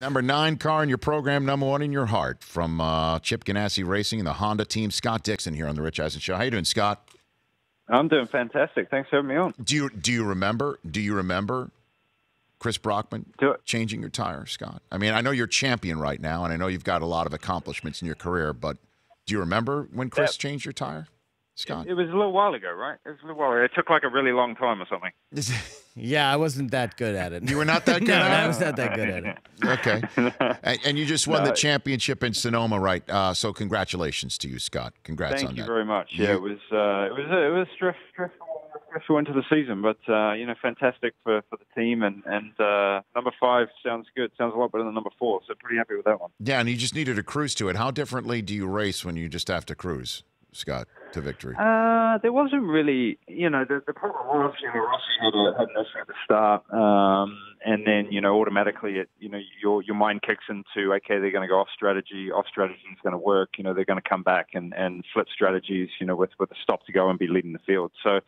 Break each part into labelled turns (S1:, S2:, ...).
S1: Number 9 car in your program, number 1 in your heart. From Chip Ganassi Racing and the Honda team, Scott Dixon here on the Rich Eisen Show. How you doing, Scott?
S2: I'm doing fantastic. Thanks for having me on.
S1: Do you remember Chris Brockman changing your tire, Scott? I mean, I know you're champion right now, and I know you've got a lot of accomplishments in your career, but do you remember when Chris changed your tire, Scott?
S2: It was a little while ago, right? It was a little while ago. It took like a really long time or something.
S3: Yeah, I wasn't that good at it.
S1: You were not that good at it?
S3: I was not that good at it.
S1: Okay. And you just won the championship in Sonoma, right? So congratulations to you, Scott. Congrats on that.
S2: Thank you very much. Yeah, it was stressful into the season, but fantastic for the team. And number 5 sounds good. Sounds a lot better than number 4. So pretty happy with that one.
S1: Yeah, and you just needed to cruise to it. How differently do you race when you just have to cruise, Scott, to victory?
S2: There wasn't really, the problem was, Rossi had an issue at the start, and then, automatically, your mind kicks into, okay, they're going to go off strategy is going to work, they're going to come back and flip strategies, with a stop to go and be leading the field. So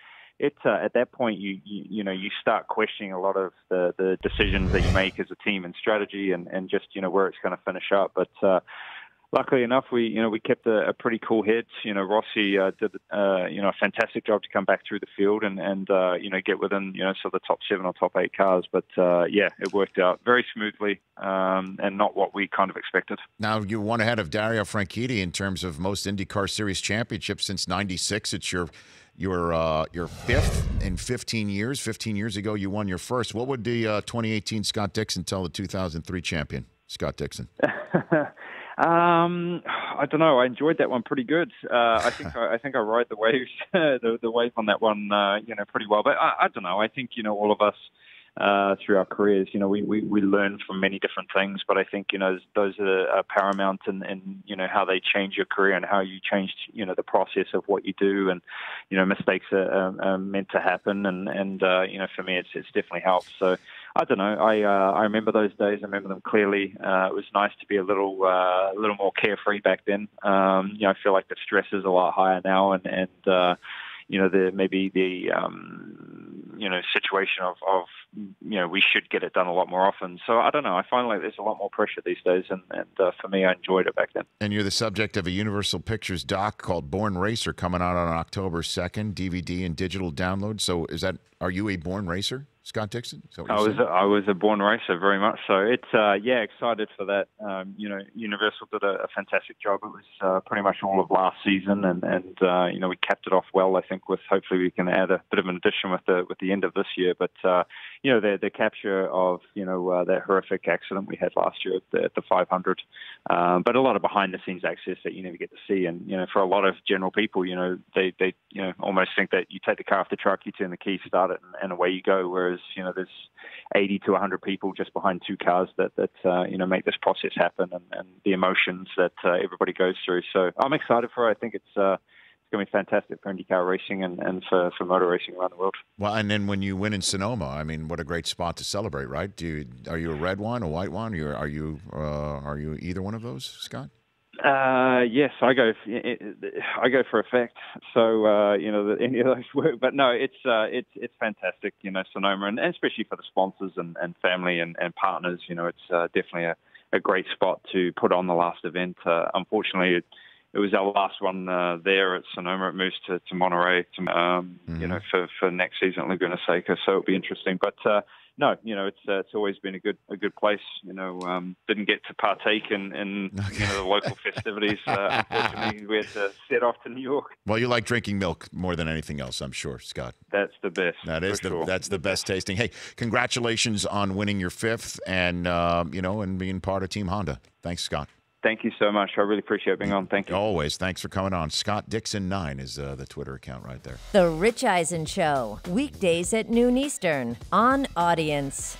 S2: at that point, you start questioning a lot of the decisions that you make as a team and strategy and just, where it's going to finish up. But, luckily enough, we kept a pretty cool head. Rossi did a fantastic job to come back through the field and get within sort of the top 7 or top 8 cars. But it worked out very smoothly and not what we kind of expected. Now
S1: you won ahead of Dario Franchitti in terms of most IndyCar Series championships since '96. It's your 5th in 15 years. 15 years ago, you won your first. What would the 2018 Scott Dixon tell the 2003 champion, Scott Dixon?
S2: I don't know. I enjoyed that one pretty good. I think I ride the waves, the wave on that one, pretty well. But I don't know. I think all of us through our careers, we learn from many different things. But I think those are paramount in how they change your career and how you change the process of what you do. And mistakes are meant to happen. And for me, it's definitely helped. So. I don't know. I remember those days. I remember them clearly. It was nice to be a little more carefree back then. I feel like the stress is a lot higher now, and the situation of we should get it done a lot more often. So I don't know. I find like there's a lot more pressure these days, and for me, I enjoyed it back then.
S1: And you're the subject of a Universal Pictures doc called Born Racer coming out on October 2nd, DVD and digital download. So are you a born racer, Scott Dixon?
S2: I was a born racer, very much so. It's excited for that. Universal did a fantastic job. It was pretty much all of last season, and we capped it off well. I think hopefully we can add a bit of an addition with the end of this year. But the capture of that horrific accident we had last year at the 500, but a lot of behind the scenes access that you never get to see. And for a lot of general people, they almost think that you take the car off the truck, you turn the key, start it, and away you go. Whereas there's 80 to 100 people just behind 2 cars that make this process happen, and the emotions that everybody goes through. So I'm excited for it. I think it's going to be fantastic for IndyCar racing and for motor racing around the world.
S1: Well, and then when you win in Sonoma, I mean, what a great spot to celebrate, right? Are you a red one, a white one? Are you either one of those, Scott?
S2: Yes, I go for effect. So any of those work, but no, it's fantastic. Sonoma, and especially for the sponsors and family and partners. It's definitely a great spot to put on the last event. Unfortunately, it was our last one there at Sonoma. It moves to Monterey, for next season at Laguna Seca. So it'll be interesting. But no, it's always been a good place. Didn't get to partake in the local festivities. Unfortunately, we had to set off to New York.
S1: Well, you like drinking milk more than anything else, I'm sure, Scott.
S2: That's the best.
S1: That's the best tasting. Hey, congratulations on winning your 5th and and being part of Team Honda. Thanks, Scott.
S2: Thank you so much. I really appreciate being on. Thank you.
S1: Always. Thanks for coming on. Scott Dixon 9 is the Twitter account right there.
S4: The Rich Eisen Show, weekdays at noon Eastern on Audience.